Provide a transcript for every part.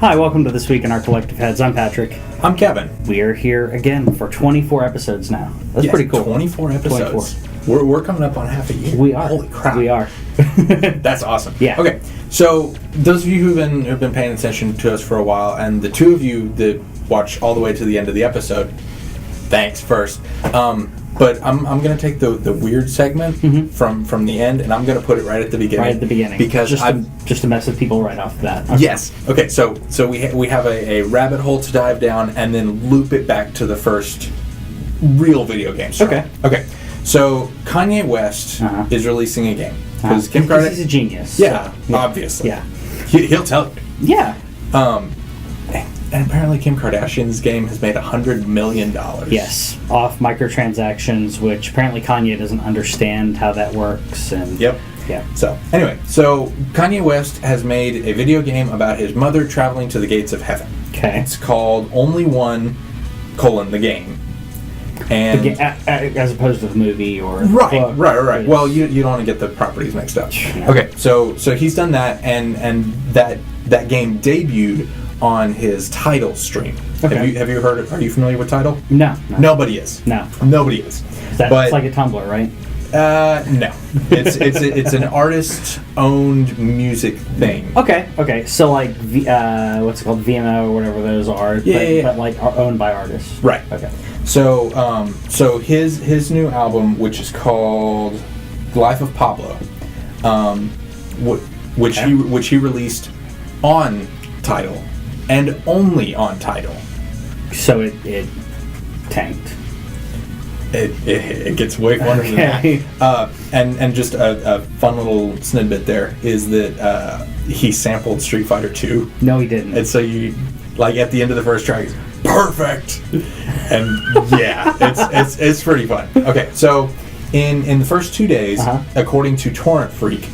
Hi, welcome to This Week in Our Collective Heads. I'm Patrick. I'm Kevin. We are here again for 24 episodes now. That's pretty cool. 24 episodes. 24. We're coming up on half a year. We are. Holy crap. We are. That's awesome. Yeah. Okay, so those of you who've been paying attention to us for a while, and the two of you that watch all the way to the end of the episode, thanks first. But I'm going to take the weird segment from the end, and I'm going to put it right at the beginning. Right at the beginning. Because just to mess with people right off the bat. Okay. Yes. Okay, so we have a rabbit hole to dive down and then loop it back to the first real video game star. Okay. So Kanye West is releasing a game. Because Kim Kardashian... He's a genius. Yeah, so, obviously. Yeah. He'll tell you. Yeah. And apparently Kim Kardashian's game has made $100 million. Yes, off microtransactions, which apparently Kanye doesn't understand how that works. And Yep. Yeah. So Kanye West has made a video game about his mother traveling to the gates of heaven. Okay. It's called Only One: the game. And as opposed to the movie or right. Well, you don't want to get the properties mixed up. Yeah. Okay, so he's done that, and that game debuted on his Tidal stream. Okay. Have you heard? Are you familiar with Tidal? No. Nobody is. No. Nobody is. It's like a Tumblr, right? No. It's an artist-owned music thing. Okay. So like what's it called, VMO or whatever those are, but like are owned by artists. Right. Okay. So his new album, which is called Life of Pablo, which he released on Tidal, and only on Tidal. So it tanked. It gets way funner than that. And just a fun little snippet there is that he sampled Street Fighter 2. No, he didn't. And so you, like at the end of the first track, he's perfect. And yeah, it's pretty fun. Okay, so in the first 2 days, according to Torrent Freak,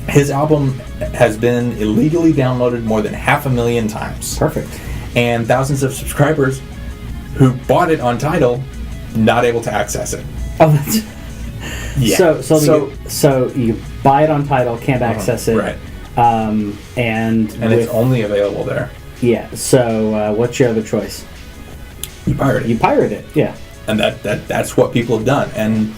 his album has been illegally downloaded more than 500,000 times. Perfect. And thousands of subscribers who bought it on Tidal not able to access it. Oh, that's... Yeah. So you buy it on Tidal, can't access it. Right. And it's only available there. Yeah. So what's your other choice? You pirate it. You pirate it, yeah. And that's what people have done. And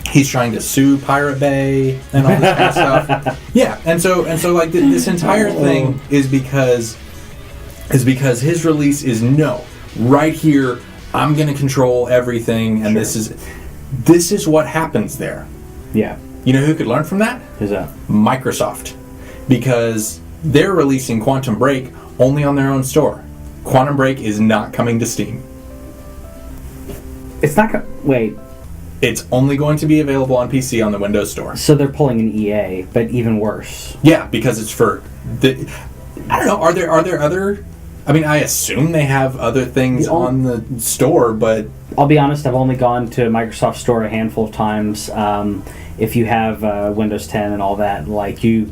he's trying to sue Pirate Bay and all this kind of stuff. Yeah. And so like this entire thing is because his release is right here. I'm going to control everything, and this is what happens there. Yeah. You know who could learn from that? Who's that? Microsoft, because they're releasing Quantum Break only on their own store. Quantum Break is not coming to Steam. It's not. Wait. It's only going to be available on PC on the Windows Store. So they're pulling an EA, but even worse. Yeah, because it's for I don't know. Are there other? I mean, I assume they have other things on the store, but... I'll be honest, I've only gone to Microsoft Store a handful of times. If you have Windows 10 and all that, like you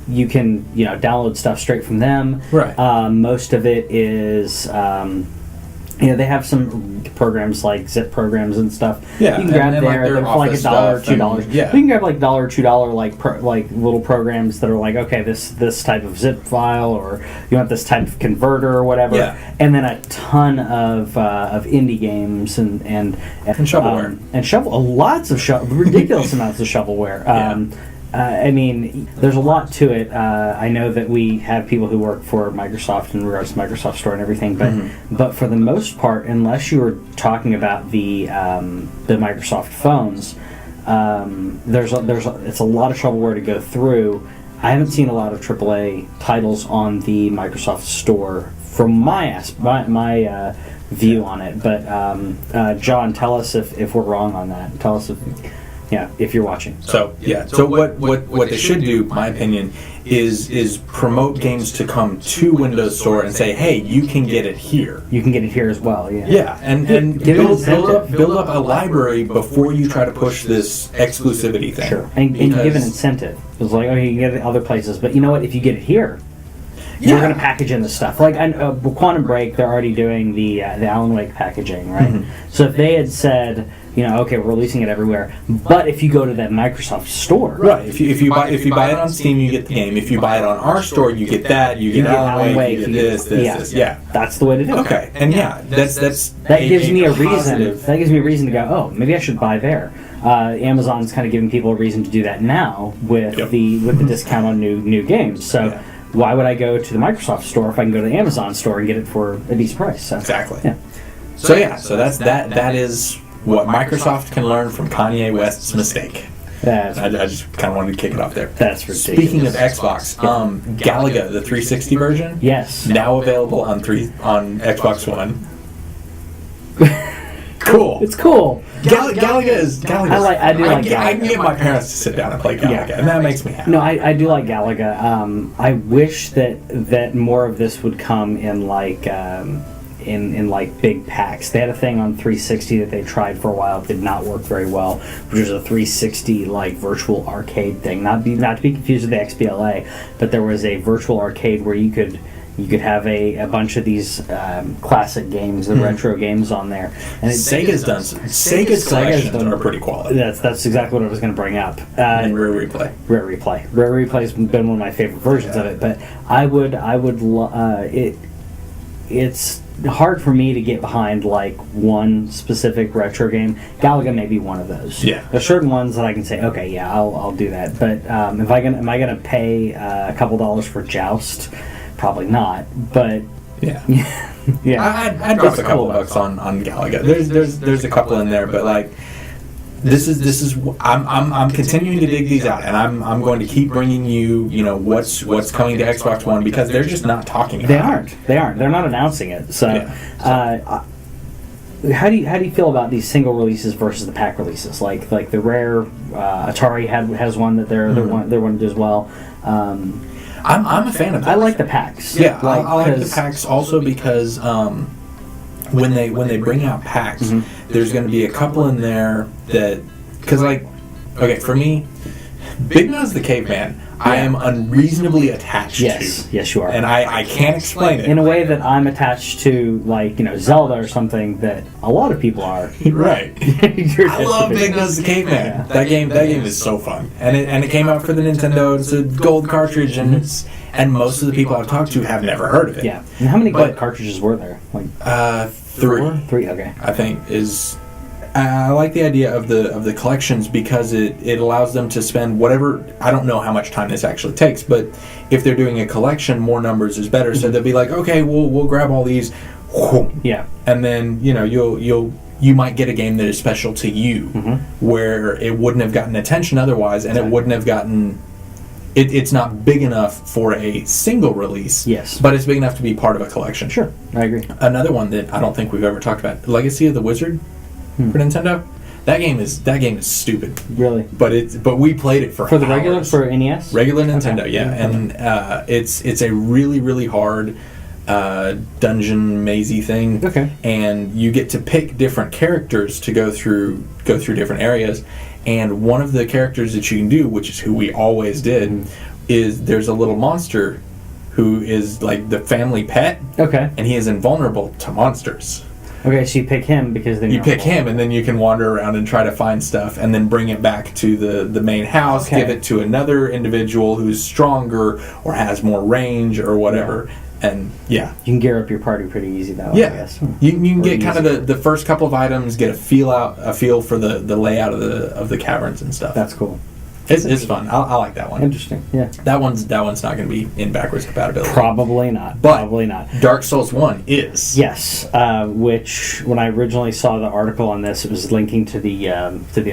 can download stuff straight from them. Right. Most of it is... they have some programs like zip programs and stuff. Yeah, you can grab they're for like $1 or $2. Yeah, you can grab like $1 or $2 like little programs that are like, okay, this type of zip file, or you want this type of converter or whatever. Yeah. And then a ton of indie games and shovelware lots of ridiculous amounts of shovelware. I mean, there's a lot to it. I know that we have people who work for Microsoft in regards to Microsoft Store and everything, but for the most part, unless you were talking about the Microsoft phones, it's a lot of shovelware to go through. I haven't seen a lot of AAA titles on the Microsoft Store from my view on it. But John, tell us if we're wrong on that. Tell us if you're watching. So what they should do, my opinion, is promote games to come to Windows Store and say, hey, you can get it here. You can get it here as well. Yeah. Yeah, and build up a library before you try to push this exclusivity thing. Sure, and give an incentive. It's like, okay, you can get it other places, but you know what? If you get it here, you're going to package in the stuff. Like Quantum Break, they're already doing the Alan Wake packaging, right? So if they had said, okay, we're releasing it everywhere. But if you go to that Microsoft store, right? If you buy it on Steam, you get the game. If you buy it on our store, you get that. You get Alan Wake. You get this. Yeah, that's the way to do it. Okay, and that gives me a reason. That gives me a reason to go. Oh, maybe I should buy there. Amazon's kind of giving people a reason to do that now with the discount on new games. So why would I go to the Microsoft store if I can go to the Amazon store and get it for a decent price? So, exactly. Yeah. So that's that is what Microsoft can learn from Kanye West's mistake. I just kind of wanted to kick it off there. That's ridiculous. Speaking of Xbox, Galaga, the 360 version, yes, now available on Xbox One. Cool. It's cool. Galaga is. I do like Galaga. I can get my parents to sit down and play Galaga, and that makes me happy. No, I do like Galaga. I wish that more of this would come in like in like big packs. They had a thing on 360 that they tried for a while. It did not work very well, which was a 360 like virtual arcade thing. Not to be confused with the XBLA, but there was a virtual arcade where you could have a bunch of these classic games, the retro games on there. And Sega's collections are pretty quality. That's exactly what I was going to bring up. And Rare Replay. Rare Replay's been one of my favorite versions of it, but I would it's hard for me to get behind like one specific retro game. Galaga may be one of those. Yeah. There's certain ones that I can say, okay, yeah, I'll do that. But am I gonna pay a couple dollars for Joust? Probably not. But yeah. Yeah. I'd drop a couple bucks on Galaga. There's a couple in there, but like this is I'm continuing to dig these out, and I'm going to keep bringing you what's coming to Xbox One, because they're just not talking about it. They aren't. They're not announcing it. So, how do you feel about these single releases versus the pack releases? Like the Rare Atari has one that they're one to do as well. I'm a fan of those. I like the packs. Yeah, I like the packs also because when they bring out packs, there's going to be a couple in there that, because for me, Big Nose the Caveman, I am unreasonably attached to. Yes, you are. And I can't explain it. In a way that I'm attached to, Zelda or something that a lot of people are. Right. I love Big Nose the Caveman. Yeah. That game is so fun. And it came out for the Nintendo. It's a gold cartridge, and most of the people I've talked to have never heard of it. Yeah. And how many gold cartridges were there? 3. 3, okay. I think is. I like the idea of the collections because it allows them to spend whatever. I don't know how much time this actually takes, but if they're doing a collection, more numbers is better. So they'll be like, okay, we'll grab all these, yeah, and then you might get a game that is special to you, where it wouldn't have gotten attention otherwise, and it wouldn't have gotten. It's not big enough for a single release. Yes, but it's big enough to be part of a collection. Sure, I agree. Another one that I don't think we've ever talked about: Legacy of the Wizard. For Nintendo, that game is stupid. Really, but we played it for the regular for NES. Regular Nintendo, yeah, and it's a really really hard dungeon mazy thing. Okay, and you get to pick different characters to go through different areas, and one of the characters that you can do, which is who we always did, is there's a little monster who is like the family pet. Okay, and he is invulnerable to monsters. Okay, so you pick him because then you pick him, and then you can wander around and try to find stuff, and then bring it back to the main house. Okay. Give it to another individual who's stronger or has more range or whatever, and you can gear up your party pretty easy that way. Yeah, I guess. You can get kind of the first couple of items, get a feel for the layout of the caverns and stuff. That's cool. It's fun. I like that one. Interesting. Yeah. That one's not going to be in backwards compatibility. Probably not. Probably not. Dark Souls 1 is. Yes. Which when I originally saw the article on this, it was linking to the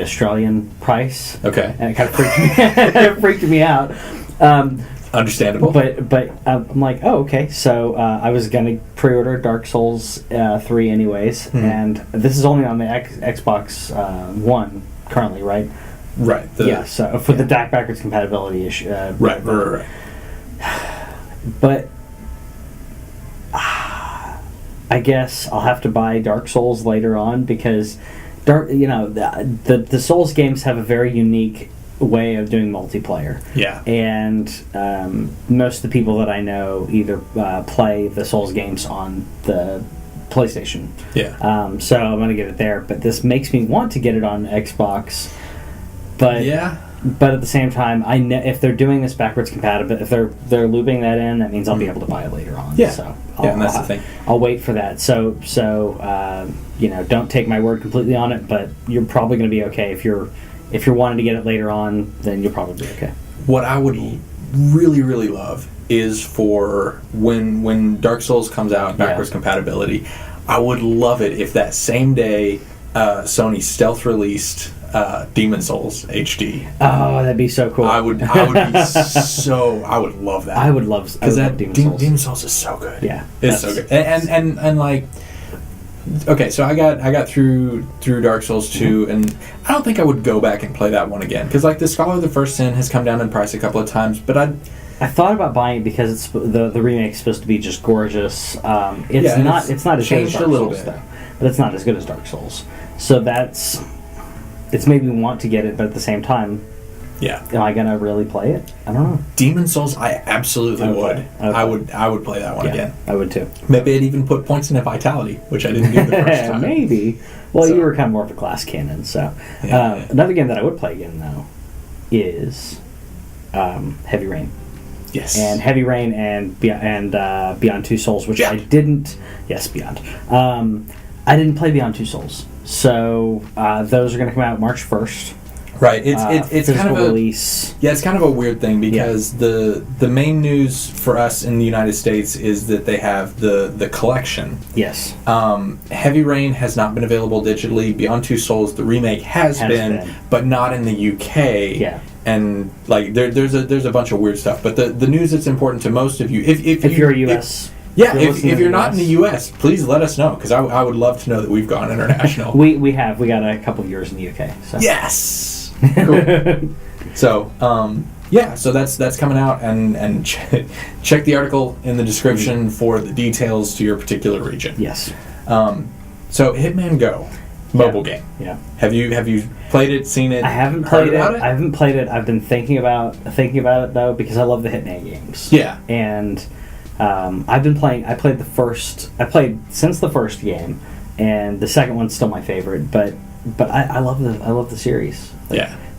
Australian price. Okay. And it kind of freaked me out. Understandable. But I'm like, oh, okay. So I was going to pre-order Dark Souls 3 anyways, and this is only on the Xbox One currently, right? Right. So for the backwards compatibility issue. Right. But I guess I'll have to buy Dark Souls later on because the Souls games have a very unique way of doing multiplayer. Yeah. And most of the people that I know either play the Souls games on the PlayStation. Yeah. So I'm going to get it there. But this makes me want to get it on Xbox. But But at the same time, I know if they're doing this backwards compatible, if they're looping that in, that means I'll be able to buy it later on. Yeah. So And that's the thing. I'll wait for that. So don't take my word completely on it, but you're probably going to be okay if you're wanting to get it later on. Then you'll probably be okay. What I would really, really love is for when Dark Souls comes out, backwards compatibility, I would love it if that same day Sony stealth released Demon Souls HD. Oh, that'd be so cool. I would be I would love that. I would love because that Demon Souls is so good. Yeah, it's so good. And like, okay, so I got through Dark Souls 2, and I don't think I would go back and play that one again because like the Scholar of the First Sin has come down in price a couple of times, but I thought about buying it because it's the remake's supposed to be just gorgeous. It's not as good as Dark Souls though, but it's not as good as Dark Souls. So it's made me want to get it, but at the same time, am I gonna really play it? I don't know. Demon Souls, I absolutely would. Okay. I would play that one again. I would too. Maybe I'd even put points into Vitality, which I didn't do the first time. Maybe. Well, you were kind of more of a glass cannon, so another game that I would play again though is Heavy Rain. Yes. And Heavy Rain and Beyond Two Souls, which I didn't. Yes, Beyond. I didn't play Beyond Two Souls, so those are going to come out March 1st. Right. It's kind of a release. Yeah, it's kind of a weird thing because the main news for us in the United States is that they have the collection. Yes. Heavy Rain has not been available digitally. Beyond Two Souls, the remake has been, but not in the UK. Yeah. And like there's a bunch of weird stuff, but the news that's important to most of you, if you're a US, if you're not in the US, please let us know because I would love to know that we've gone international. we got a couple of years in the UK. So. Yes, cool. So so that's coming out and check the article in the description for the details to your particular region. Yes. So Hitman Go. Mobile game. Yeah. Have you played it, seen it? I haven't played it. I haven't played it. I've been thinking about it though because I love the Hitman games. Yeah. And I've been playing. I played since the first game, and the second one's still my favorite. But I love the series.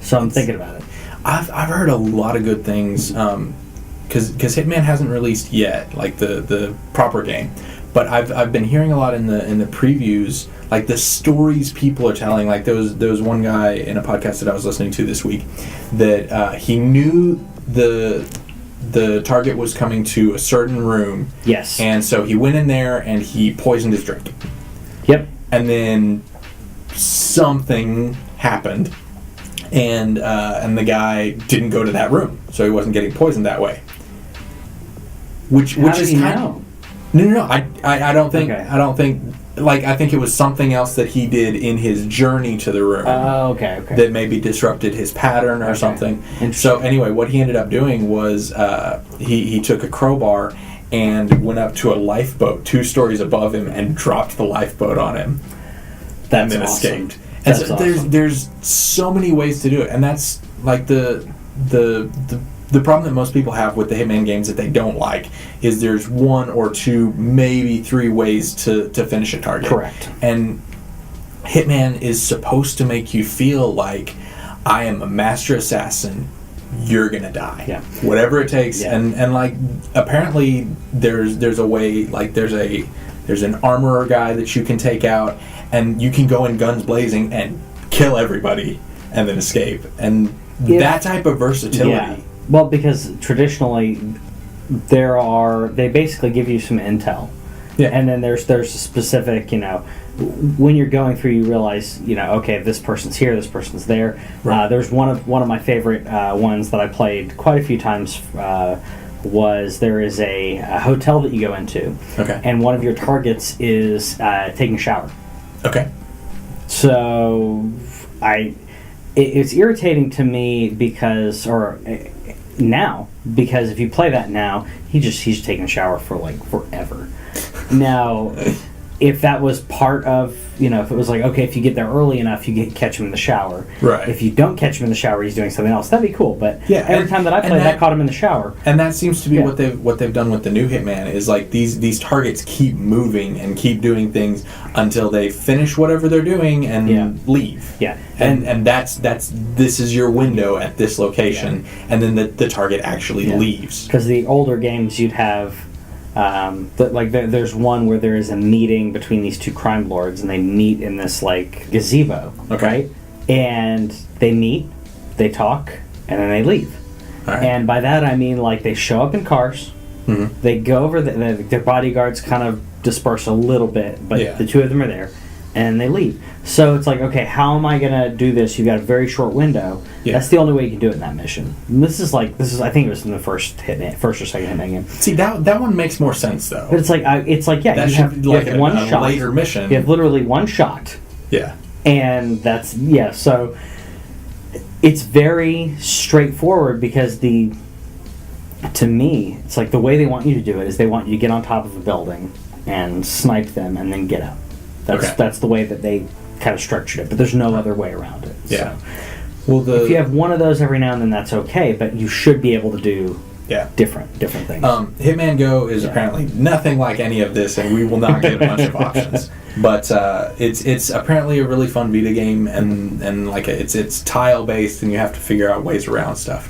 So I'm thinking about it. I've heard a lot of good things because Hitman hasn't released yet, like the proper game. But I've been hearing a lot in the previews, like the stories people are telling. Like there was one guy in a podcast that I was listening to this week that he knew the target was coming to a certain room. Yes. And so he went in there and he poisoned his drink. Yep. And then something happened, and the guy didn't go to that room, so he wasn't getting poisoned that way. Which is kind of. No. I don't think. Okay. I don't think. Like I think it was something else that he did in his journey to the room. Okay. That maybe disrupted his pattern or something. So anyway, what he ended up doing was he took a crowbar and went up to a lifeboat 2 stories above him and dropped the lifeboat on him. That's and then awesome. Escaped. And so awesome. There's so many ways to do it, and that's like the problem that most people have with the Hitman games that they don't like is there's 1 or 2, maybe 3 ways to finish a target. Correct. And Hitman is supposed to make you feel like I am a master assassin. You're gonna die. Yeah. Whatever it takes. Yeah. And like apparently there's a way, like there's an armorer guy that you can take out, and you can go in guns blazing and kill everybody and then escape. And that type of versatility. Yeah. Well, because traditionally they basically give you some intel. Yeah. And then there's a specific, when you're going through, you realize, okay, this person's here, this person's there. Right. There's one of my favorite ones that I played quite a few times. There is a hotel that you go into, okay, and one of your targets is taking a shower. Okay. So it's irritating to me because if you play that now, he's taking a shower for like forever. Now, if that was part of, if it was like, okay, if you get there early enough, you catch him in the shower. Right. If you don't catch him in the shower, he's doing something else. That'd be cool. But every time that I played, that caught him in the shower. And that seems to be what they've done with the new Hitman is like these targets keep moving and keep doing things until they finish whatever they're doing and leave. Yeah. And that's this is your window at this location, and then the target actually leaves. Because the older games, you'd have. There's one where there is a meeting between these two crime lords, and they meet in this like gazebo, right? And they meet, they talk, and then they leave. Right. And by that I mean like they show up in cars, they go over, their bodyguards kind of disperse a little bit, but the two of them are there, and they leave. So it's like, okay, how am I gonna do this? You've got a very short window. Yeah. That's the only way you can do it in that mission. And this is I think it was in the first or second Hitman game. See, that one makes more sense though. But that you have one shot. Later mission. You have literally one shot. Yeah. And that's so it's very straightforward because to me, it's like the way they want you to do it is they want you to get on top of a building and snipe them and then get up. That's the way that they kind of structured it, but there's no other way around it. Yeah. So, well, if you have one of those every now and then, that's okay, but you should be able to do different things. Hitman Go is apparently nothing like any of this, and we will not get a bunch of options. But it's apparently a really fun Vita game, and like it's tile based, and you have to figure out ways around stuff.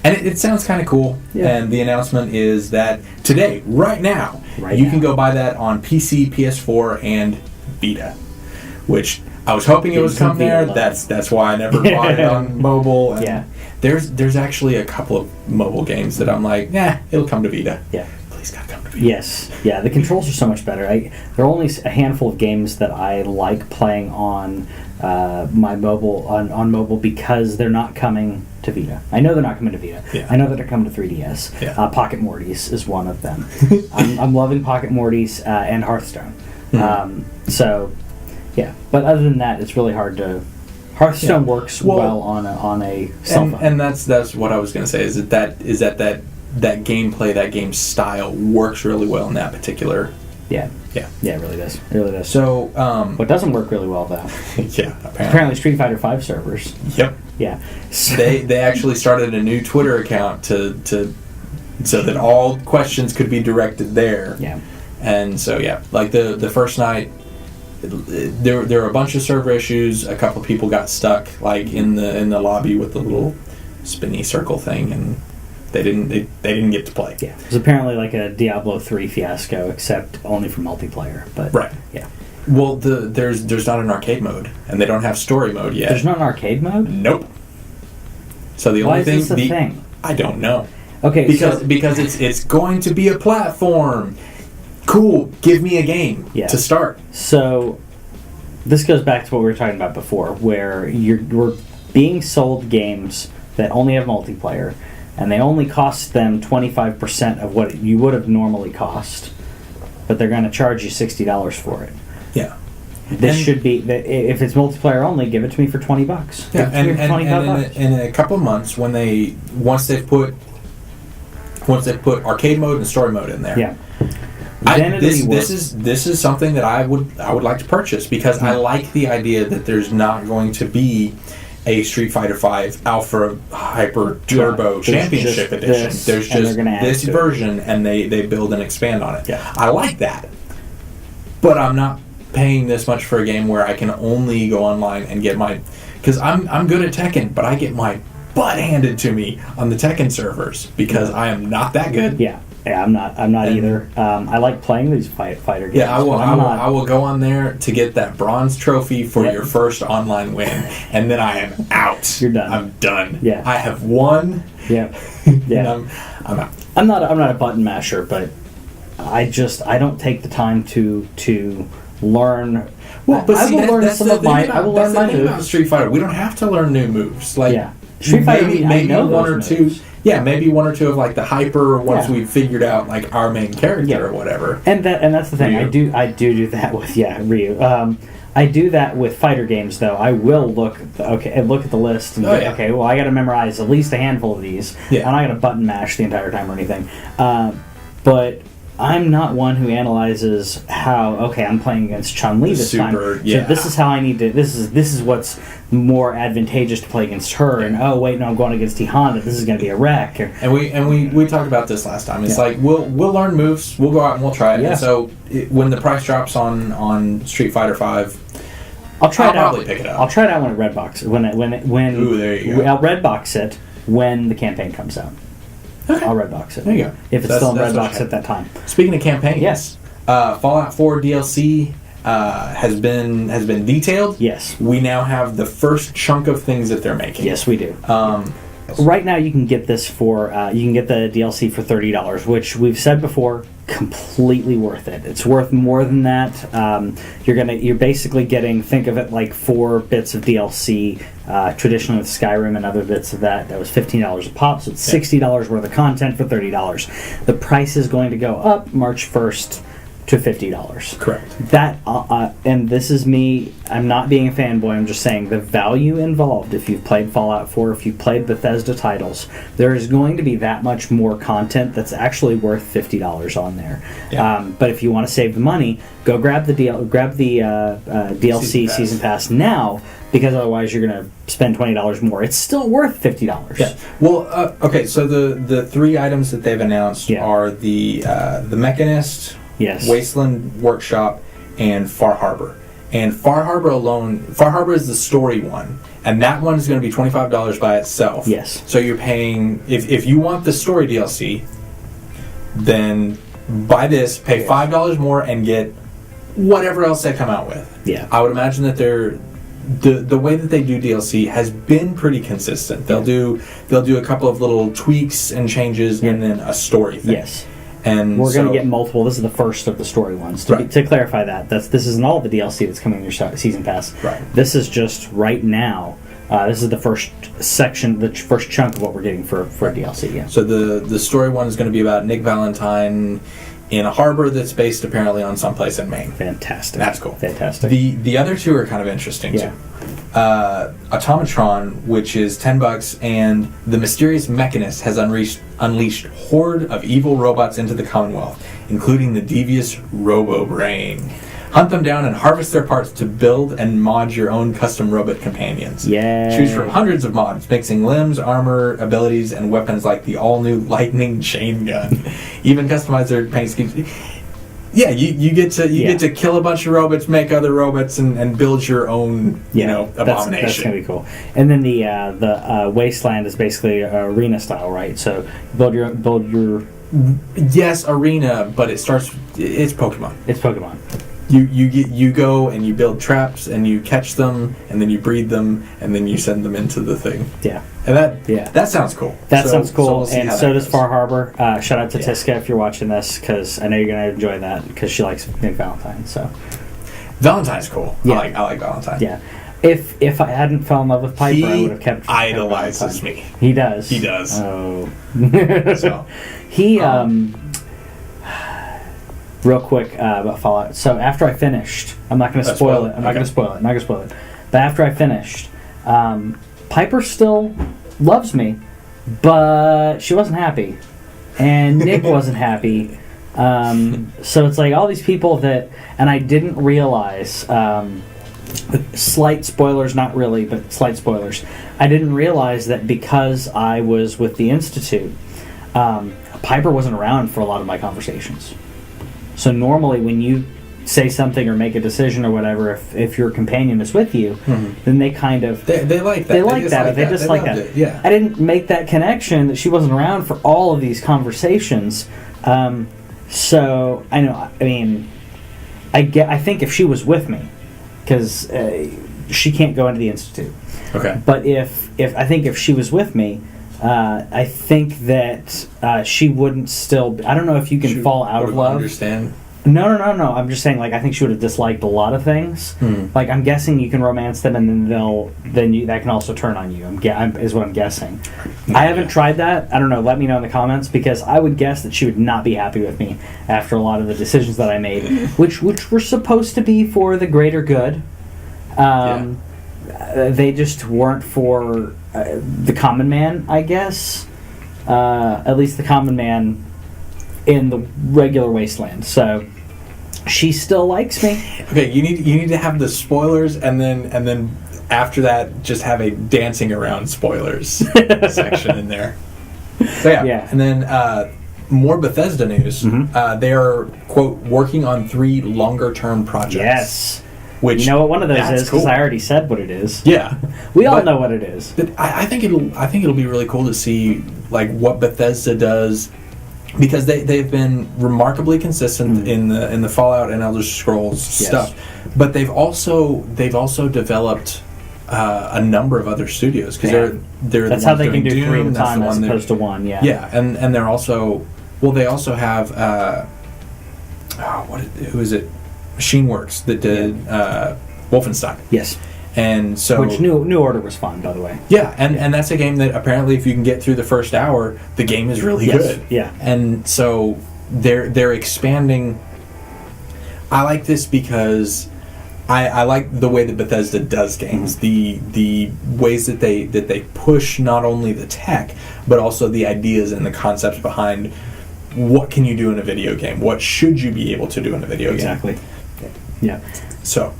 And it sounds kind of cool. Yeah. And the announcement is that today, right now, you can go buy that on PC, PS4, and Vita, which I was hoping it would come there. That's why I never bought it on mobile. And there's actually a couple of mobile games that I'm like, it'll come to Vita. Yeah. Please gotta come to Vita. Yes. Yeah, the controls are so much better. There are only a handful of games that I like playing on my mobile on mobile because they're not coming to Vita. I know they're not coming to Vita. Yeah. I know that they're coming to 3DS. Yeah. Pocket Mortys is one of them. I'm loving Pocket Mortys and Hearthstone. But other than that, it's really hard to. Hearthstone works well on a cell phone, and that's what I was going to say. Is that gameplay, that game style works really well in that particular. Yeah, it really does. It really does. So, what doesn't work really well though? Apparently Street Fighter V servers. Yep. Yeah. So they actually started a new Twitter account to so that all questions could be directed there. Yeah. And so like the first night, there were a bunch of server issues. A couple of people got stuck like in the lobby with the little spinny circle thing, and they didn't get to play. Yeah, it was apparently like a Diablo 3 fiasco, except only for multiplayer. But yeah. Well, there's not an arcade mode, and they don't have story mode yet. There's not an arcade mode? Nope. So the only thing. Why is this a thing? I don't know. Okay, because it's going to be a platform. Cool, give me a game to start. So, this goes back to what we were talking about before, where we're being sold games that only have multiplayer, and they only cost them 25% of what you would have normally cost, but they're going to charge you $60 for it. Yeah. This should be, if it's multiplayer only, give it to me for $20. Yeah, and in a couple of months, once they've put arcade mode and story mode in there. Yeah. This is something that I would like to purchase because I like the idea that there's not going to be a Street Fighter V Alpha Hyper Turbo Championship Edition. There's just this version, and they build and expand on it. Yeah. I like that, but I'm not paying this much for a game where I can only go online and get because I'm good at Tekken, but I get my butt handed to me on the Tekken servers because I am not that good. Yeah. Yeah, I'm not either. I like playing these fighter games. Yeah, I will go on there to get that bronze trophy for your first online win, and then I am out. You're done. I'm done. Yeah, I have won. Yeah, yeah. I'm out. I'm not a button masher, but I don't take the time to learn. Well, but I will learn some of my. I will learn my moves. About Street Fighter, we don't have to learn new moves. Like Street Fighter, maybe I know one or two. Yeah, maybe one or two of like the hyper once we've figured out like our main character or whatever. And that's the thing. Ryu. I do that with Ryu. I do that with fighter games though. I will look at the list and okay, well I got to memorize at least a handful of these. Yeah. And I got to button mash the entire time or anything. But I'm not one who analyzes how, okay, I'm playing against Chun-Li this time. Yeah. So this is how I need to, this is what's more advantageous to play against her, and oh wait, no, I'm going against Honda, this is going to be a wreck. And we talked about this last time. It's like, we'll learn moves, we'll go out and we'll try it. Yeah. And so when the price drops on Street Fighter 5, I'll probably pick it up. I'll try it out when it Redbox, Ooh, there you go. I'll Redbox it when the campaign comes out. Okay. I'll Redbox it. There you go. If it's still in Redbox at that time. Speaking of campaigns, yes. Fallout 4 DLC has been detailed. Yes. We now have the first chunk of things that they're making. Yes, we do. Right now, you can get this for you can get the DLC for $30, which we've said before, completely worth it. It's worth more than that. You're basically getting, think of it like 4 bits of DLC. Traditionally with Skyrim and other bits of that was $15 a pop, so it's $60 worth of content for $30. The price is going to go up March 1st to $50. Correct. That and this is me. I'm not being a fanboy. I'm just saying the value involved. If you've played Fallout 4, if you've played Bethesda titles, there is going to be that much more content that's actually worth $50 on there. Yeah. But if you want to save the money, go grab the DLC Season Pass now, because otherwise you're going to spend $20 more. It's still worth $50. Yeah. Well, okay. So the 3 items that they've announced are the Mechanist. Yes. Wasteland Workshop, and Far Harbor. And Far Harbor alone, Far Harbor is the story one, and that one is going to be $25 by itself. Yes. So you're paying, if you want the story DLC, then buy this, pay $5 more, and get whatever else they come out with. Yeah. I would imagine that the way that they do DLC has been pretty consistent. They'll do a couple of little tweaks and changes, and then a story thing. Yes. And we're going to get multiple. This is the first of the story ones. To clarify that, this isn't all the DLC that's coming in your season pass. Right. This is just right now. This is the first section, the first chunk of what we're getting for DLC. Yeah. So the story one is going to be about Nick Valentine in a harbor that's based apparently on someplace in Maine. Fantastic. That's cool. Fantastic. The other 2 are kind of interesting too. Otama Tron, which is $10, and the mysterious Mechanist has unleashed horde of evil robots into the Commonwealth, including the devious Robo-Brain. Hunt them down and harvest their parts to build and mod your own custom robot companions. Yeah. Choose from hundreds of mods, mixing limbs, armor, abilities, and weapons like the all-new lightning chain gun. Even customize their paint schemes. Yeah, you get to kill a bunch of robots, make other robots, and build your own abomination. That's gonna be cool. And then the Wasteland is basically arena style, right? So build your yes, arena, but it's Pokemon. It's Pokemon. You go and you build traps and you catch them and then you breed them and then you send them into the thing. Yeah. And that sounds cool. That sounds cool. So we'll and so does Far Harbor. Shout out to Tiska if you're watching this, because I know you're going to enjoy that, because she likes Nick Valentine. So Valentine's cool. Yeah. I like Valentine. Yeah. If I hadn't fell in love with Piper, I would have kept. He idolizes me. He does. He does. Oh. So he real quick about Fallout. So after I finished, I'm not going to spoil it. I'm not going to spoil it. But after I finished, Piper still loves me, but she wasn't happy, and Nick wasn't happy. So it's like all these people that, and I didn't realize. Slight spoilers, not really, but slight spoilers. I didn't realize that because I was with the Institute, Piper wasn't around for a lot of my conversations. So normally when you say something or make a decision or whatever, if your companion is with you, then they kind of... They like that. They like that. They just like that. Yeah. I didn't make that connection that she wasn't around for all of these conversations. So, I know, I mean, I think if she was with me, because she can't go into the Institute. Okay. But I think if she was with me, I think that she wouldn't still. I don't know if you can fall out of love. Understand? No. I'm just saying, like, I think she would have disliked a lot of things. Like, I'm guessing you can romance them, and then that can also turn on you. Is what I'm guessing. I haven't tried that. I don't know. Let me know in the comments, because I would guess that she would not be happy with me after a lot of the decisions that I made, which were supposed to be for the greater good. They just weren't for the common man, I guess. At least the common man in the regular Wasteland. So she still likes me. Okay, you need to have the spoilers, and then after that, just have a dancing around spoilers section in there. So yeah. And then more Bethesda news. They are, quote, working on 3 longer term projects. Yes. Which, you know what one of those is, because cool. I already said what it is. Yeah. We all know what it is. I think it'll be really cool to see like what Bethesda does, because they've been remarkably consistent in the Fallout and Elder Scrolls stuff, but they've also developed a number of other studios, because they're that's the how ones they can doing do 3 Doom, at a time as opposed to 1. Yeah, and they're also they also have who is it? Machineworks that did Wolfenstein. Yes. And so, which New Order was fun, by the way. Yeah, and that's a game that apparently, if you can get through the first hour, the game is really good. Yeah. And so they're expanding. I like this because I like the way that Bethesda does games. The ways that they push not only the tech, but also the ideas and the concepts behind what can you do in a video game. What should you be able to do in a video game? Exactly. Yeah. So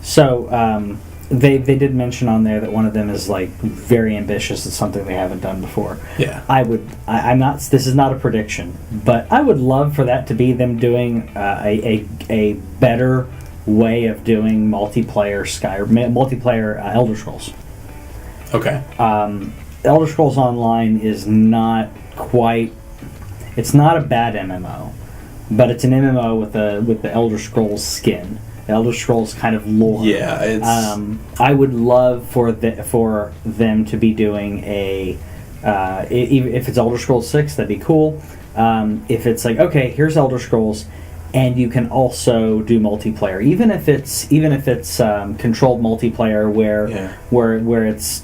they did mention on there that one of them is like very ambitious. It's something they haven't done before. Yeah. I'm not. This is not a prediction, but I would love for that to be them doing a better way of doing multiplayer Elder Scrolls. Okay. Elder Scrolls Online is not quite. It's not a bad MMO, but it's an MMO with the Elder Scrolls skin. Elder Scrolls kind of lore. Yeah, it's. I would love for them to be doing if it's Elder Scrolls 6, that'd be cool. If it's like, okay, here's Elder Scrolls, and you can also do multiplayer, even if it's controlled multiplayer where it's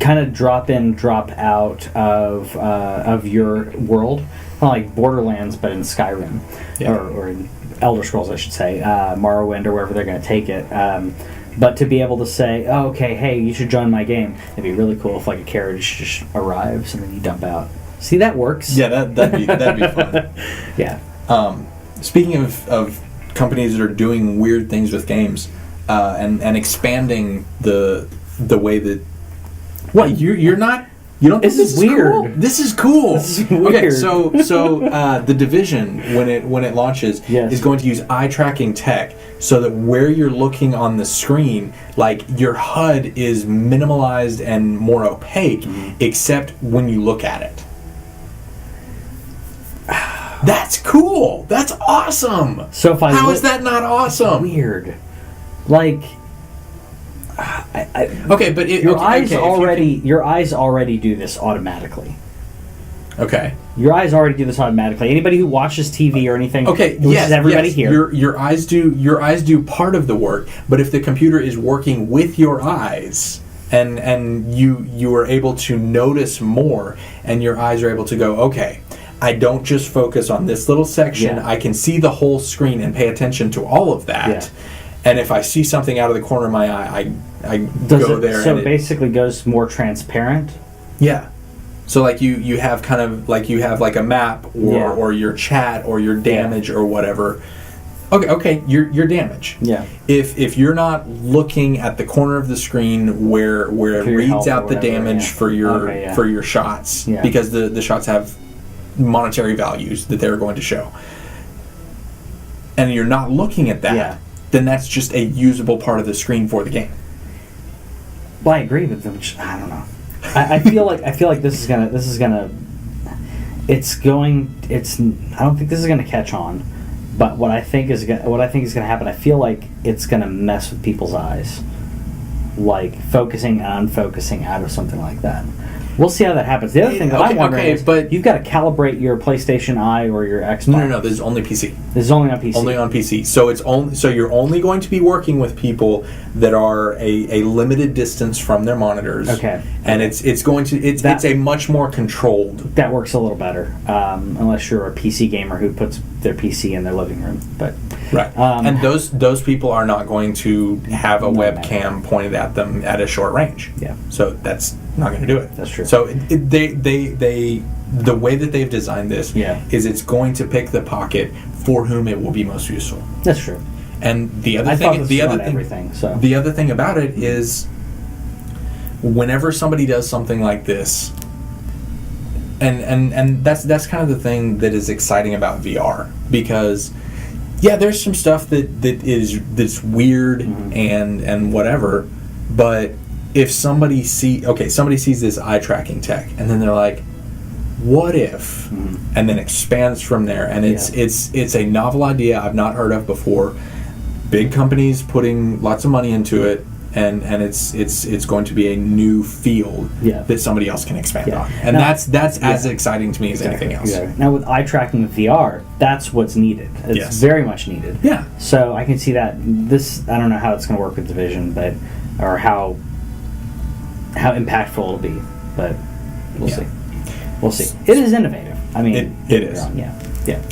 kind of drop in, drop out of your world, kind of like Borderlands, but in Skyrim, or in Elder Scrolls, I should say, Morrowind, or wherever they're going to take it. But to be able to say, oh, okay, hey, you should join my game. It'd be really cool if like a carriage just arrives and then you dump out. See, that works. Yeah, that'd be fun. Yeah. Speaking of companies that are doing weird things with games and expanding the way that you're not. You don't think this is weird? Cool? This is cool. This is weird. Okay, so the Division, when it launches, is going to use eye tracking tech so that where you're looking on the screen, like your HUD is minimalized and more opaque, except when you look at it. That's cool. That's awesome. So if how is that not awesome? Weird. Like. Okay, but your eyes already do this automatically. Okay. Your eyes already do this automatically. Anybody who watches TV or anything, everybody here. Your eyes do part of the work, but if the computer is working with your eyes and you are able to notice more, and your eyes are able to go, okay, I don't just focus on this little section. I can see the whole screen and pay attention to all of that. Yeah. And if I see something out of the corner of my eye, I go there. So it basically goes more transparent? Yeah. So like you have kind of like you have like a map or your chat or your damage or whatever. Okay, your damage. Yeah. If you're not looking at the corner of the screen where it reads out the damage for your shots, because the shots have monetary values that they're going to show, and you're not looking at that, then that's just a usable part of the screen for the game. Well, I agree with them. I don't know. I feel like this is gonna. I don't think this is gonna catch on. But what I think is gonna happen, I feel like it's gonna mess with people's eyes, like focusing and unfocusing out of something like that. We'll see how that happens. The other thing that I'm wondering is, but you've got to calibrate your PlayStation Eye or your Xbox. No. This is only PC. This is only on PC. Only on PC. So you're only going to be working with people that are a limited distance from their monitors. Okay. And it's a much more controlled. That works a little better, unless you're a PC gamer who puts their PC in their living room. But Right. And those people are not going to have a webcam pointed at them at a short range. Yeah. So that's not going to do it. That's true. So the way that they've designed this is it's going to pick the pocket for whom it will be most useful. That's true. And the other thing about it is, whenever somebody does something like this, and that's kind of the thing that is exciting about VR, because there's some stuff that's weird and whatever, but if somebody sees this eye tracking tech and then they're like, what if, and then expands from there, and it's a novel idea I've not heard of before, big companies putting lots of money into it, and it's going to be a new field that somebody else can expand on, and now, that's as exciting to me as anything else. Now with eye tracking with VR, that's what's needed. It's very much needed. Yeah. So I can see that. I don't know how it's going to work with the Vision, or how impactful it'll be, but we'll see. We'll see. It is innovative. I mean, it is. Yeah.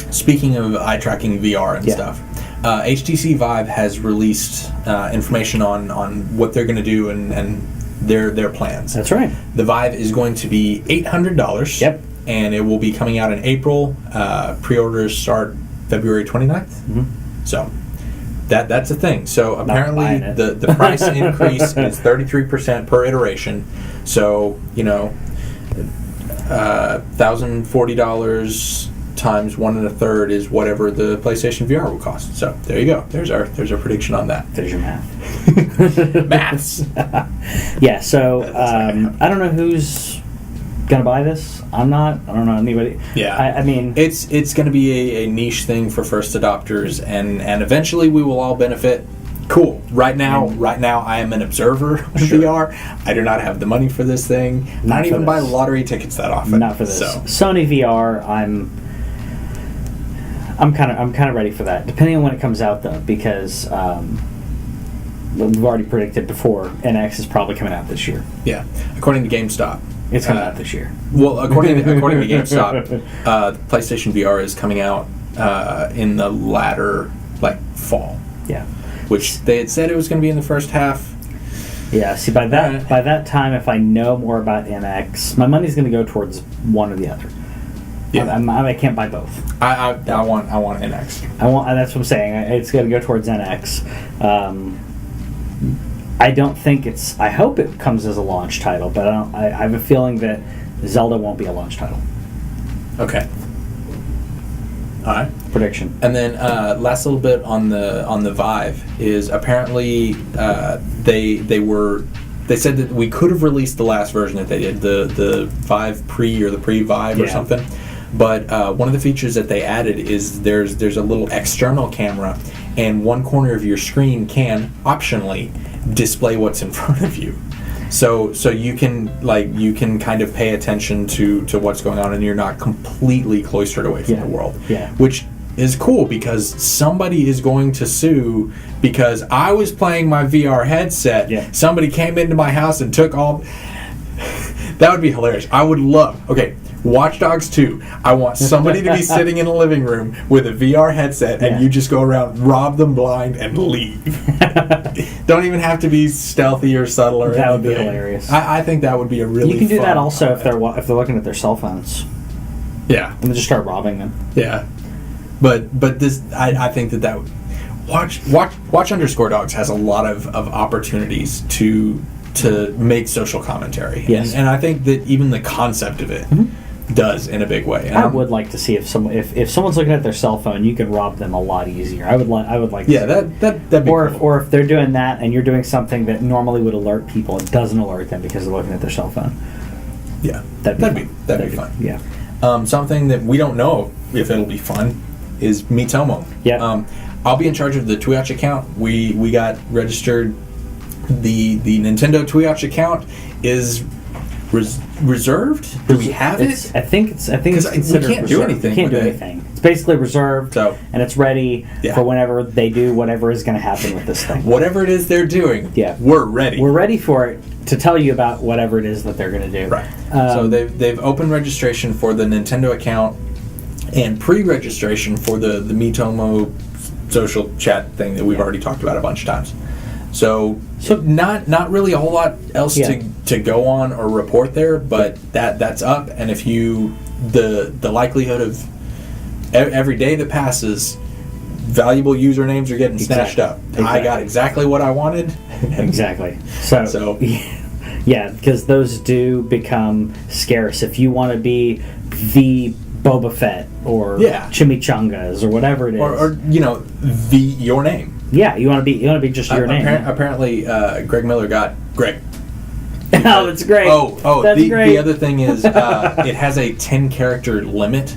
Speaking of eye tracking VR and stuff, HTC Vive has released information on what they're going to do and their plans. That's right. The Vive is going to be $800. Yep. And it will be coming out in April. Pre-orders start February 29th. So that's a thing. So apparently the price increase is 33% per iteration. So, $1,040 times 1 1/3 is whatever the PlayStation VR will cost. So there you go. There's our prediction on that. There's your math. Maths. Yeah. So I don't know who's gonna buy this. I'm not. I don't know anybody. Yeah. I mean, it's going to be a niche thing for first adopters, and eventually we will all benefit. Cool. Right now, I am an observer of VR. I do not have the money for this thing. I don't even buy lottery tickets that often. Not for this. So. Sony VR, I'm kind of ready for that. Depending on when it comes out, though, because we've already predicted before, NX is probably coming out this year. Yeah, according to GameStop, it's coming out this year. Well, according to GameStop, PlayStation VR is coming out in the latter fall. Yeah. Which they had said it was going to be in the first half. Yeah, see, by that time, if I know more about NX, my money's going to go towards one or the other. Yeah. I can't buy both. I want NX. That's what I'm saying. It's going to go towards NX. I don't think it's. I hope it comes as a launch title, but I have a feeling that Zelda won't be a launch title. Okay. All right. Prediction. And then last little bit on the Vive is apparently they said that we could have released the last version that they did, the Vive Pre or the Pre-Vive or something. But one of the features that they added is there's a little external camera, and one corner of your screen can optionally display what's in front of you. So you can kind of pay attention to what's going on, and you're not completely cloistered away from the world. Yeah. Which is cool, because somebody is going to sue because I was playing my VR headset. Yeah. Somebody came into my house and took all. That would be hilarious. I would love. Okay. Watch Dogs 2. I want somebody to be sitting in a living room with a VR headset, and you just go around, rob them blind, and leave. Don't even have to be stealthy or subtle or anything. That would be hilarious. I think that would be a really. You can do fun that also if they're looking at their cell phones. Yeah, and just start robbing them. Yeah, but this I think that would watch _dogs has a lot of opportunities to make social commentary. Yes, and I think that even the concept of it. Does in a big way. And I would like to see if someone's looking at their cell phone, you can rob them a lot easier. I would like. Yeah, that'd be or cool. Or if they're doing that and you're doing something that normally would alert people, it doesn't alert them because they're looking at their cell phone. Yeah, that'd be fun. Yeah. Something that we don't know if it'll be fun is MeTomo. Yeah. I'll be in charge of the TWIOCH account. We got registered. The Nintendo TWIOCH account is reserved? Do we have it? I think it's considered we can't reserved. do anything. We can't do anything. It's basically reserved, and it's ready for whenever they do whatever is going to happen with this thing. Whatever it is they're doing, we're ready. We're ready for it to tell you about whatever it is that they're going to do. Right. So they've opened registration for the Nintendo account and pre-registration for the MeTomo social chat thing that we've already talked about a bunch of times. So not really a whole lot else to go on or report there, but that's up. And if you the likelihood of every day that passes, valuable usernames are getting snatched up. Exactly. I got exactly what I wanted. Exactly. So yeah, because those do become scarce. If you want to be the Boba Fett or Chimichangas or whatever it is, or your name. Yeah, you want to be just your name. Apparently, Greg Miller got Greg. Oh, that's great. That's great. The other thing is it has a 10-character limit,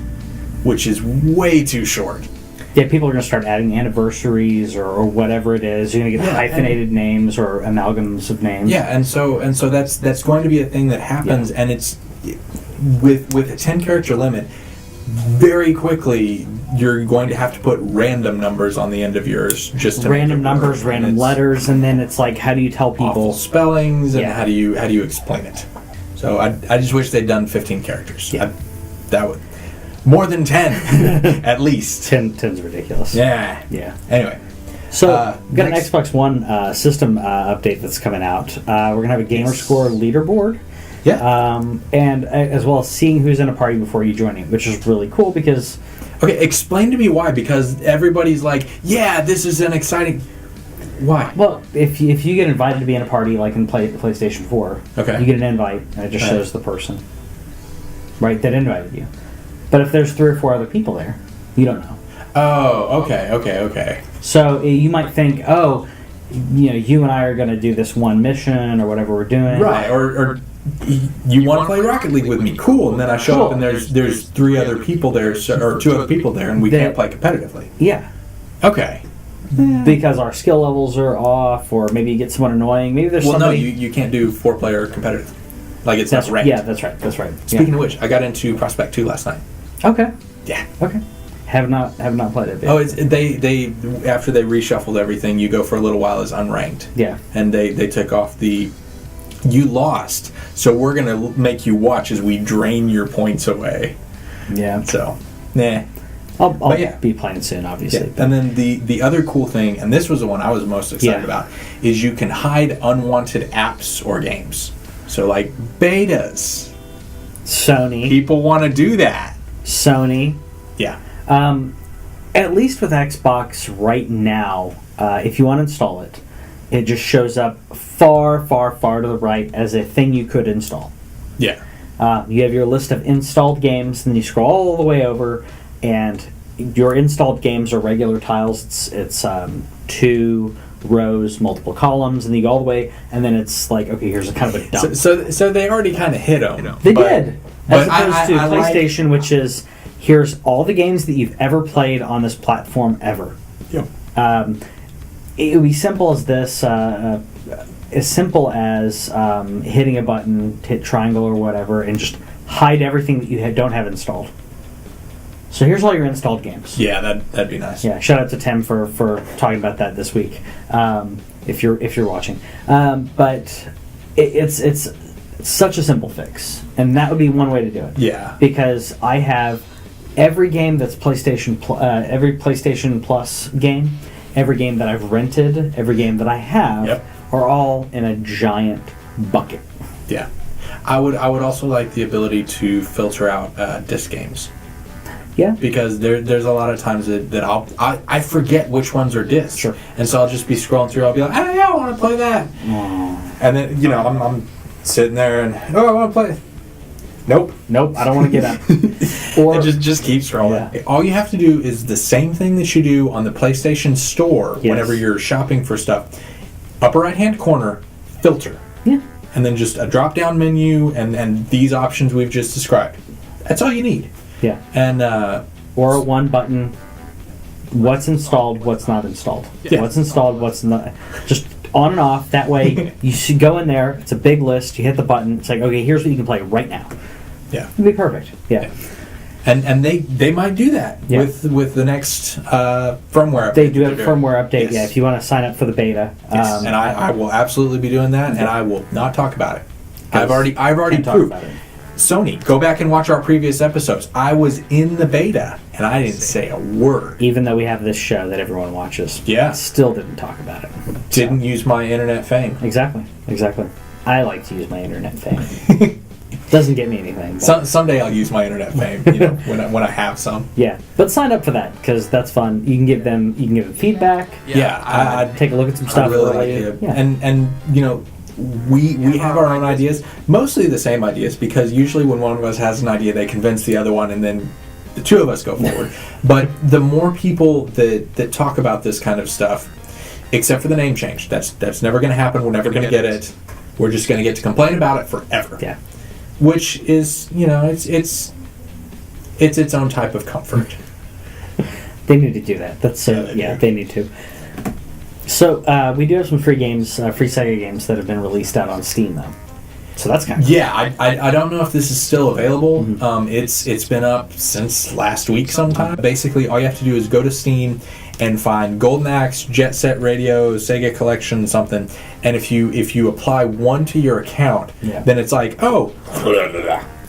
which is way too short. Yeah, people are going to start adding anniversaries or whatever it is. You're going to get hyphenated names or amalgams of names. Yeah, and so that's going to be a thing that happens, and it's with a 10-character limit. Very quickly, you're going to have to put random numbers on the end of yours, just to random numbers, random letters, and then it's like, how do you tell people awful spellings, and how do you explain it? So I just wish they'd done 15 characters. Yeah. That would more than 10 at least. 10's ridiculous. Yeah. Anyway, so we've got an Xbox One system update that's coming out. We're gonna have a gamer score leaderboard. Yeah. And as well as seeing who's in a party before you join it, which is really cool because... Okay, explain to me why, because everybody's like, yeah, this is an exciting... Why? Well, if you get invited to be in a party, like in PlayStation 4, you get an invite, and it just shows the person, right, that invited you. But if there's 3 or 4 other people there, you don't know. Oh, okay. So you might think, you and I are going to do this one mission or whatever we're doing. Right, or you want to play Rocket League with me? Cool. And then I show up and there's 3 other people there, or 2 other people there, and we can't play competitively. Yeah. Okay. Because our skill levels are off, or maybe you get someone annoying. Maybe there's somebody... no, you can't do 4-player competitive. Like, it's not ranked. Yeah, that's right. Speaking of which, I got into Prospect 2 last night. Okay. Yeah. Okay. Have not played it. Oh, they after they reshuffled everything, you go for a little while as unranked. Yeah. And they took off the... You lost, so we're going to make you watch as we drain your points away. Yeah. So, nah. I'll be playing soon, obviously. Yeah. And then the other cool thing, and this was the one I was most excited about, is you can hide unwanted apps or games. So, like, betas. Sony. People want to do that. Sony. Yeah. At least with Xbox right now, if you want to install it, it just shows up far, far, far to the right as a thing you could install. Yeah. You have your list of installed games, and then you scroll all the way over, and your installed games are regular tiles. It's 2 rows, multiple columns, and you go all the way, and then it's like, okay, here's a kind of a dump. So they already kind of hit them. They did. As opposed to PlayStation, which is, here's all the games that you've ever played on this platform ever. Yep. It would be simple as this, as simple as hitting a button, hit triangle or whatever, and just hide everything that you don't have installed. So here's all your installed games. Yeah, that'd be nice. Yeah, shout out to Tim for talking about that this week, if you're watching. But it's such a simple fix, and that would be one way to do it. Yeah. Because I have every game that's every PlayStation Plus game, every game that I've rented, every game that I have, are all in a giant bucket. Yeah. I would also like the ability to filter out disc games. Yeah. Because there's a lot of times that I forget which ones are discs. Sure. And so I'll just be scrolling through. I'll be like, oh, yeah, I want to play that. And then, I'm sitting there and, I want to play. Nope, I don't want to get up. Or just keep scrolling. Yeah. All you have to do is the same thing that you do on the PlayStation Store whenever you're shopping for stuff. Upper right-hand corner, filter. Yeah. And then just a drop-down menu and these options we've just described. That's all you need. Yeah. And or one button, what's installed, what's not installed. Yeah. What's installed, what's not. Just on and off. That way, you should go in there. It's a big list. You hit the button. It's like, okay, here's what you can play right now. Yeah. It'd be perfect. Yeah. And they might do that with the next firmware update. They do have a firmware update, yes. If you want to sign up for the beta. Yes. And I will absolutely be doing that, and I will not talk about it. I've already proved it. Sony, go back and watch our previous episodes. I was in the beta, and I didn't say a word. Even though we have this show that everyone watches. Yeah. Still didn't talk about it. Didn't use my internet fame. Exactly. I like to use my internet fame. Doesn't get me anything. Someday I'll use my internet fame, you know, when I have some. Yeah, but sign up for that because that's fun. You can give them feedback. Yeah, I'd take a look at some stuff. I really like it. Yeah. And you know, we have our own ideas, mostly the same ideas, because usually when one of us has an idea, they convince the other one, and then the two of us go forward. But the more people that talk about this kind of stuff, except for the name change, that's never going to happen. We're never going to get it. We're just going to get to complain about it forever. Yeah. Which is, you know, it's its own type of comfort. They need to do that. They need to. So we do have some free games, free Sega games that have been released out on Steam, though. So that's kind of cool. Yeah. I don't know if this is still available. Mm-hmm. It's been up since last week sometime. Basically, all you have to do is go to Steam and find Golden Axe, Jet Set Radio, Sega Collection, something. And if you apply one to your account, then it's like, oh,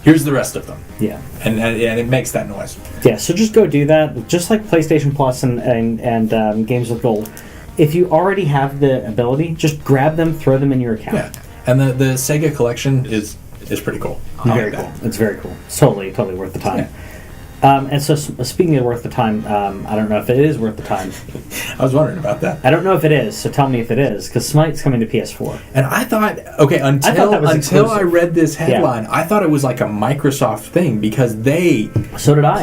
here's the rest of them. Yeah. And it makes that noise. Yeah, so just go do that. Just like PlayStation Plus and Games with Gold. If you already have the ability, just grab them, throw them in your account. Yeah. And the Sega Collection is pretty cool. Very cool. It's very cool. It's totally worth the time. Yeah. And so, speaking of worth the time, I don't know if it is worth the time. I was wondering about that. I don't know if it is, so tell me if it is, because Smite's coming to PS4. And I thought, okay, until I read this headline, I thought it was like a Microsoft thing, because they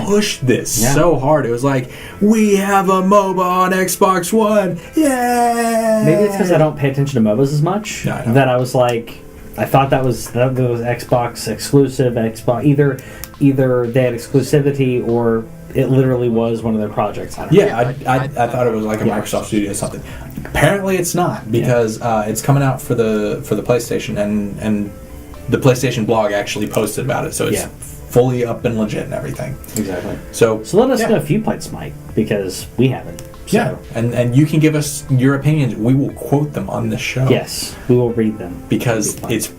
pushed this so hard. It was like, we have a MOBA on Xbox One, yay! Maybe it's because I don't pay attention to MOBAs as much, that I was like, I thought that was Xbox exclusive, either they had exclusivity or it literally was one of their projects. I thought it was like a Microsoft studio or something. Apparently it's not, because it's coming out for the PlayStation, and the PlayStation blog actually posted about it, so it's fully up and legit and everything. Exactly. So let us know if you played Smite, because we haven't. So. Yeah, and you can give us your opinions. We will quote them on the show. Yes, we will read them. Because it's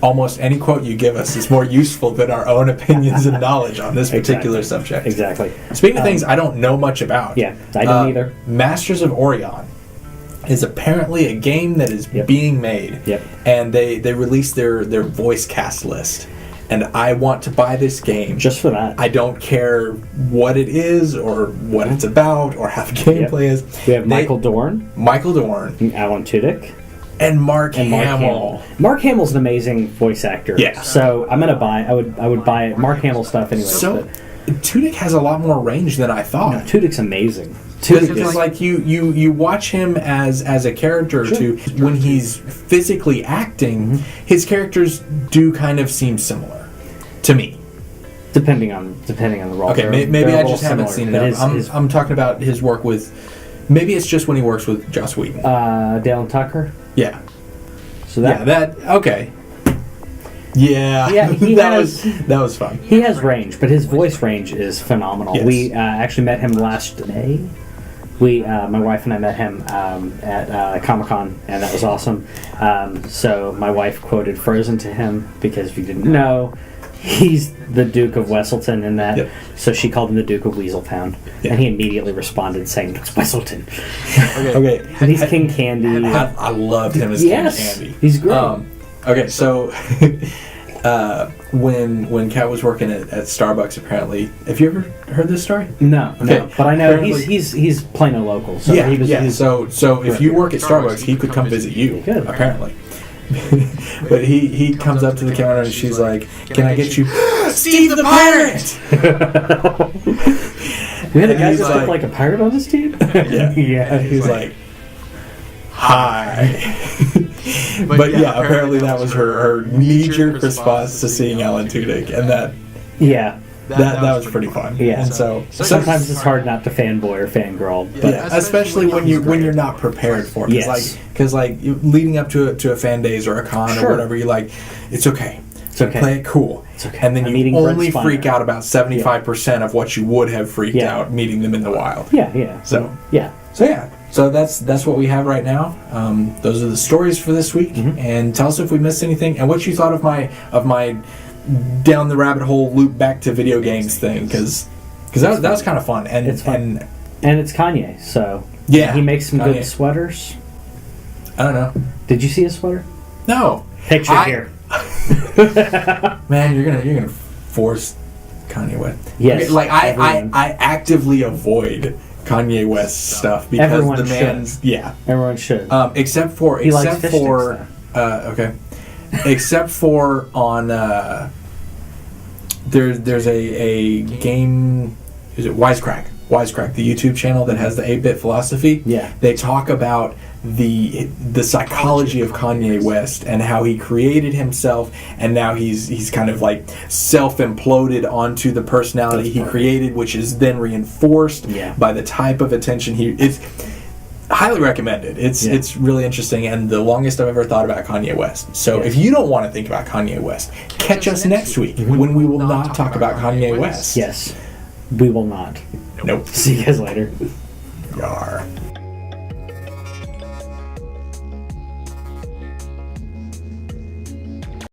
almost any quote you give us is more useful than our own opinions and knowledge on this particular subject. Exactly. Speaking of things I don't know much about. Yeah, I don't either. Masters of Orion is apparently a game that is being made. Yep. And they released their voice cast list. And I want to buy this game. Just for that. I don't care what it is or what it's about or how the gameplay is. We have Michael Dorn. Alan Tudyk. And Mark Hamill. Mark Hamill's an amazing voice actor. Yeah. So I'm gonna buy. I would buy Mark Hamill stuff anyway. So Tudyk has a lot more range than I thought. No, Tudyk's amazing. Because like you watch him as a character when he's physically acting, his characters do kind of seem similar to me. Depending on the role. Okay, maybe I just haven't seen enough. I'm talking about his work with. Maybe it's just when he works with Joss Whedon. Dale and Tucker. Yeah. So that okay. Yeah. Yeah, that was fun. He has range, but his voice range is phenomenal. Yes. We actually met him last May. My wife and I met him at Comic-Con, and that was awesome. So my wife quoted Frozen to him, because if you didn't know, he's the Duke of Wesselton in that. Yep. So she called him the Duke of Weaseltown. Yep. And he immediately responded saying, "It's Wesselton." Okay. And he's King Candy. I loved him as King Candy. He's great. Okay, so when Kat was working at Starbucks, apparently, have you ever heard this story? No, but I know he's Plano local. So So if you work at Starbucks, he could come visit you. Apparently. But he comes up to the counter and she's like, "Can I get you Steve the Pirate?" We had a guy just look like a pirate on this team. Yeah. He's like, "Hi." But apparently that was her knee-jerk response to seeing Alan Tudyk, and that was pretty fun. Yeah. And so sometimes it's hard not to fanboy or fangirl, but especially when you're not prepared for it. Yes. Because leading up to a fan days or a con or whatever, you're like, it's okay. It's okay. Play it cool. It's okay. And then you only freak out about 75% of what you would have freaked out meeting them in the wild. Yeah. So that's what we have right now. Those are the stories for this week. And tell us if we missed anything and what you thought of my down the rabbit hole, loop back to video games thing because that was kind of fun. And it's fun. And it's Kanye, so yeah, he makes some Kanye. good sweaters. I don't know. Did you see his sweater? No. Picture here. Man, you're gonna force Kanye West. Yes. Okay, like I actively avoid Kanye West stuff because everyone the man's should. Everyone should. Except for likes fish sticks, okay. Except for on there's a game, is it Wisecrack, the YouTube channel that has the 8-bit philosophy. Yeah. They talk about the psychology of Kanye West and how he created himself, and now he's kind of like self-imploded onto the personality he created, which is then reinforced by the type of attention it's highly recommended. It's really interesting and the longest I've ever thought about Kanye West. So if you don't want to think about Kanye West, catch us next week when we will not talk about Kanye West. Yes, we will not. Nope. See you guys later. Yar.